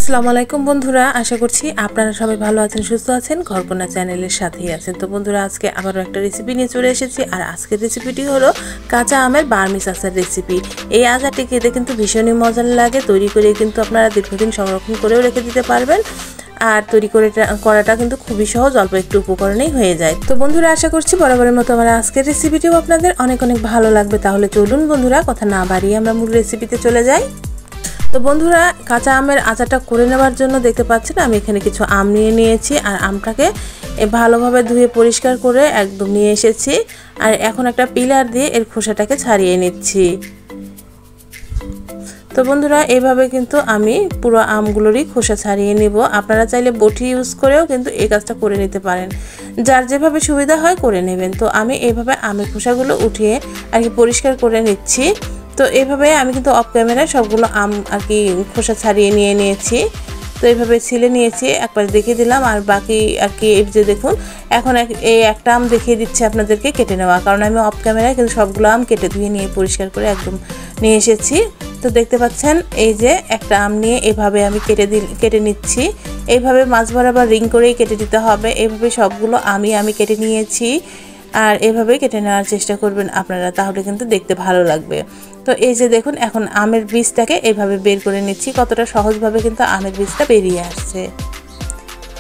আসসালামু আলাইকুম বন্ধুরা, আশা করছি আপনারা সবাই ভালো আছেন, সুস্থ আছেন, ঘরকন্যা চ্যানেলের সাথেই আছেন। তো বন্ধুরা, আজকে আবারও একটা রেসিপি নিয়ে চলে এসেছি। আর আজকের রেসিপিটি হলো কাঁচা আমের বার্মিস আচার রেসিপি। এই আচারটি খেতে কিন্তু ভীষণই মজার লাগে। তৈরি করে কিন্তু আপনারা দীর্ঘদিন সংরক্ষণ করেও রেখে দিতে পারবেন। আর তৈরি করাটা কিন্তু খুবই সহজ, অল্প একটু উপকরণেই হয়ে যায়। তো বন্ধুরা, আশা করছি বরাবরের মতো আমার আজকের রেসিপিটিও আপনাদের অনেক অনেক ভালো লাগবে। তাহলে চলুন বন্ধুরা, কথা না বাড়িয়ে আমরা মূল রেসিপিতে চলে যাই। তো বন্ধুরা, কাঁচা আমের আচারটা করে নেওয়ার জন্য দেখতে পাচ্ছেন আমি এখানে কিছু আম নিয়ে নিয়েছি। আর আমটাকে ভালোভাবে ধুয়ে পরিষ্কার করে একদম নিয়ে এসেছি। আর এখন একটা পিলার দিয়ে এর খোসাটাকে ছাড়িয়ে নিচ্ছি। তো বন্ধুরা, এইভাবে কিন্তু আমি পুরো আমগুলোরই খোসা ছাড়িয়ে নিব। আপনারা চাইলে বটি ইউজ করেও কিন্তু এই কাজটা করে নিতে পারেন, যার যেভাবে সুবিধা হয় করে নেবেন। তো আমি এইভাবে আমের খোসাগুলো উঠিয়ে আর কি পরিষ্কার করে নিচ্ছি। তো এইভাবে আমি কিন্তু অফ ক্যামেরায় সবগুলো আম আর কি খোসা ছাড়িয়ে নিয়েছি। তো এইভাবে ছিলে নিয়েছি, একবার দেখিয়ে দিলাম। আর বাকি আর কি এই যে দেখুন, এখন এই একটা আম দেখিয়ে দিচ্ছি আপনাদেরকে কেটে নেওয়া, কারণ আমি অফ ক্যামেরায় কিন্তু সবগুলো আম কেটে ধুয়ে নিয়ে পরিষ্কার করে একদম নিয়ে এসেছি। তো দেখতে পাচ্ছেন এই যে একটা আম নিয়ে এভাবে আমি কেটে নিচ্ছি। এইভাবে মাছ বরাবর রিং করেই কেটে দিতে হবে। এইভাবে সবগুলো আমি কেটে নিয়েছি। আর এভাবে কেটে নেওয়ার চেষ্টা করবেন আপনারা, তাহলে কিন্তু দেখতে ভালো লাগবে। তো এই যে দেখুন, এখন আমের বীজটাকে এইভাবে বের করে নিচ্ছি। কতটা সহজভাবে কিন্তু আমের বীজটা বেরিয়ে আসছে।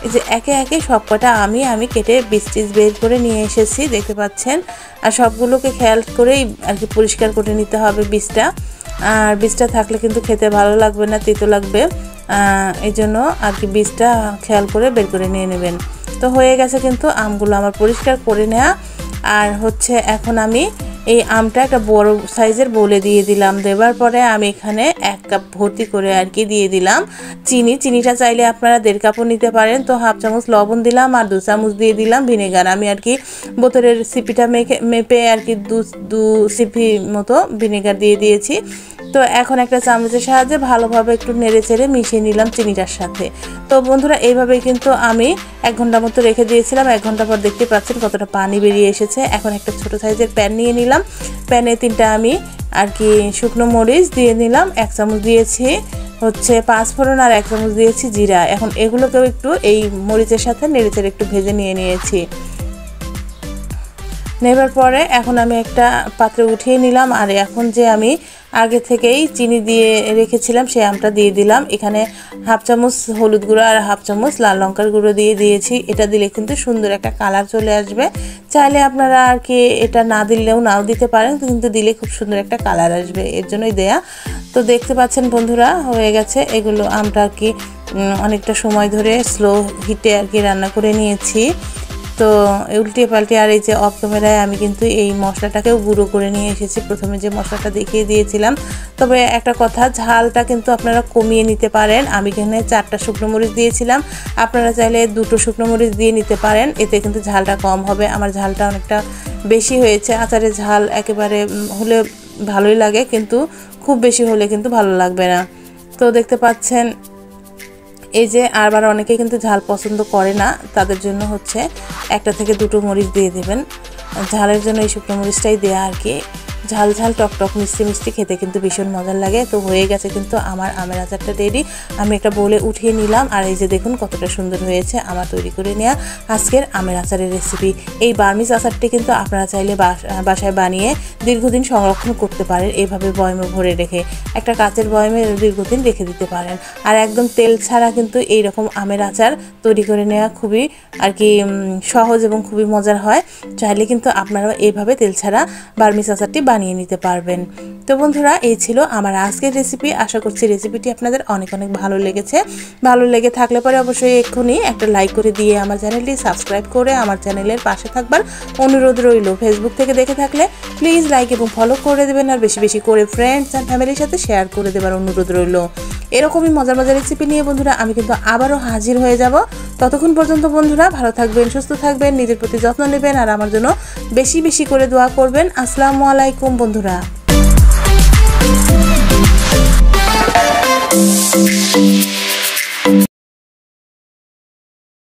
এই যে একে একে সবকটা আমি কেটে বীজ বের করে নিয়ে এসেছি, দেখতে পাচ্ছেন। আর সবগুলোকে খেয়াল করেই আর কি পরিষ্কার করে নিতে হবে বীজটা। আর বীজটা থাকলে কিন্তু খেতে ভালো লাগবে না, তেতো লাগবে। এই জন্য আর কি বীজটা খেয়াল করে বের করে নিয়ে নেবেন। তো হয়ে গেছে কিন্তু আমগুলো আমার পরিষ্কার করে নেওয়া। আর হচ্ছে এখন আমি এই আমটা একটা বড় সাইজের বোলে দিয়ে দিলাম। দেওয়ার পরে আমি এখানে 1 কাপ ভর্তি করে আর কি দিয়ে দিলাম চিনিটা চাইলে আপনারা 1.5 কাপও নিতে পারেন। তো 1/2 চামচ লবণ দিলাম আর 2 চামচ দিয়ে দিলাম ভিনেগার। আমি আর কি বোতলের সিপিটা মেপে আর কি দু সিপি মতো ভিনেগার দিয়ে দিয়েছি। তো এখন একটা চামচের সাহায্যে ভালোভাবে একটু নেড়েচেড়ে মিশিয়ে নিলাম চিনিটার সাথে। তো বন্ধুরা, এইভাবেই কিন্তু আমি 1 ঘন্টা মতো রেখে দিয়েছিলাম। 1 ঘন্টা পর দেখতে পাচ্ছেন কতটা পানি বেরিয়ে এসেছে। এখন একটা ছোট সাইজের প্যান নিয়ে নিলাম। প্যানে 3টা আমি আর কি শুকনো মরিচ দিয়ে নিলাম। 1 চামচ দিয়েছি হচ্ছে 5 ফোড়ন আর 1 চামচ দিয়েছি জিরা। এখন এগুলোকেও একটু এই মরিচের সাথে নেড়েচেড়ে একটু ভেজে নিয়েছি। নেবার পরে এখন আমি একটা পাত্রে উঠিয়ে নিলাম। আর এখন যে আমি আগে থেকেই চিনি দিয়ে রেখেছিলাম সেই আমটা দিয়ে দিলাম। এখানে 1/2 চামচ হলুদ গুঁড়ো আর 1/2 চামচ লাল লঙ্কার গুঁড়ো দিয়ে দিয়েছি। এটা দিলে কিন্তু সুন্দর একটা কালার চলে আসবে। চাইলে আপনারা আর কি এটা না দিলেও নাও দিতে পারেন, কিন্তু দিলে খুব সুন্দর একটা কালার আসবে, এর জন্যই দেয়া। তো দেখতে পাচ্ছেন বন্ধুরা, হয়ে গেছে। এগুলো আমটা আর কি অনেকটা সময় ধরে স্লো হিটে আর কি রান্না করে নিয়েছি। তো উল্টিয়ে পাল্টে আর এই যে অফ ক্যামেরায় আমি কিন্তু এই মশলাটাকেও গুঁড়ো করে নিয়ে এসেছি, প্রথমে যে মশলাটা দেখিয়ে দিয়েছিলাম। তবে একটা কথা, ঝালটা কিন্তু আপনারা কমিয়ে নিতে পারেন। আমি এখানে 4টা শুকনো মরিচ দিয়েছিলাম, আপনারা চাইলে 2টো শুকনো মরিচ দিয়ে নিতে পারেন, এতে কিন্তু ঝালটা কম হবে। আমার ঝালটা অনেকটা বেশি হয়েছে। আচারে ঝাল একেবারে হলে ভালোই লাগে, কিন্তু খুব বেশি হলে কিন্তু ভালো লাগবে না। তো দেখতে পাচ্ছেন এই যে, আবার অনেকে কিন্তু ঝাল পছন্দ করে না, তাদের জন্য হচ্ছে 1টা থেকে 2টো মরিচ দিয়ে দেবেন। ঝালের জন্য এই শুকনো মরিচটাই দেয়া আর কি। ঝাল টক মিষ্টি খেতে কিন্তু ভীষণ মজার লাগে। তো হয়ে গেছে কিন্তু আমার আমের আচারটা রেডি। আমি একটা বোলে উঠিয়ে নিলাম। আর এই যে দেখুন কতটা সুন্দর হয়েছে আমার তৈরি করে নেওয়া আজকের আমের আচারের রেসিপি। এই বার্মিস আচারটি কিন্তু আপনারা চাইলে বাসায় বানিয়ে দীর্ঘদিন সংরক্ষণ করতে পারেন। এইভাবে বয়মে ভরে রেখে একটা কাচের বয়মে দীর্ঘদিন রেখে দিতে পারেন। আর একদম তেল ছাড়া কিন্তু এইরকম আমের আচার তৈরি করে নেওয়া খুবই আর কি সহজ এবং খুবই মজার হয়। চাইলে কিন্তু আপনারা এইভাবে তেল ছাড়া বার্মিস আচারটি বানিয়ে নিতে পারবেন। তো বন্ধুরা, এই ছিল আমার আজকের রেসিপি। আশা করছি রেসিপিটি আপনাদের অনেক অনেক ভালো লেগেছে। ভালো লেগে থাকলে পরে অবশ্যই এক্ষুনি একটা লাইক করে দিয়ে আমার চ্যানেলটি সাবস্ক্রাইব করে আমার চ্যানেলের পাশে থাকবার অনুরোধ রইল। ফেসবুক থেকে দেখে থাকলে প্লিজ লাইক এবং ফলো করে দেবেন। আর বেশি বেশি করে ফ্রেন্ডস অ্যান্ড ফ্যামিলির সাথে শেয়ার করে দেবার অনুরোধ রইল। এরকমই মজার রেসিপি নিয়ে বন্ধুরা আমি কিন্তু আবারও হাজির হয়ে যাব। ততক্ষণ পর্যন্ত বন্ধুরা ভালো থাকবেন, সুস্থ থাকবেন, নিজের প্রতি যত্ন নেবেন, আর আমার জন্য বেশি বেশি করে দোয়া করবেন। আসসালামু আলাইকুম বন্ধুরা।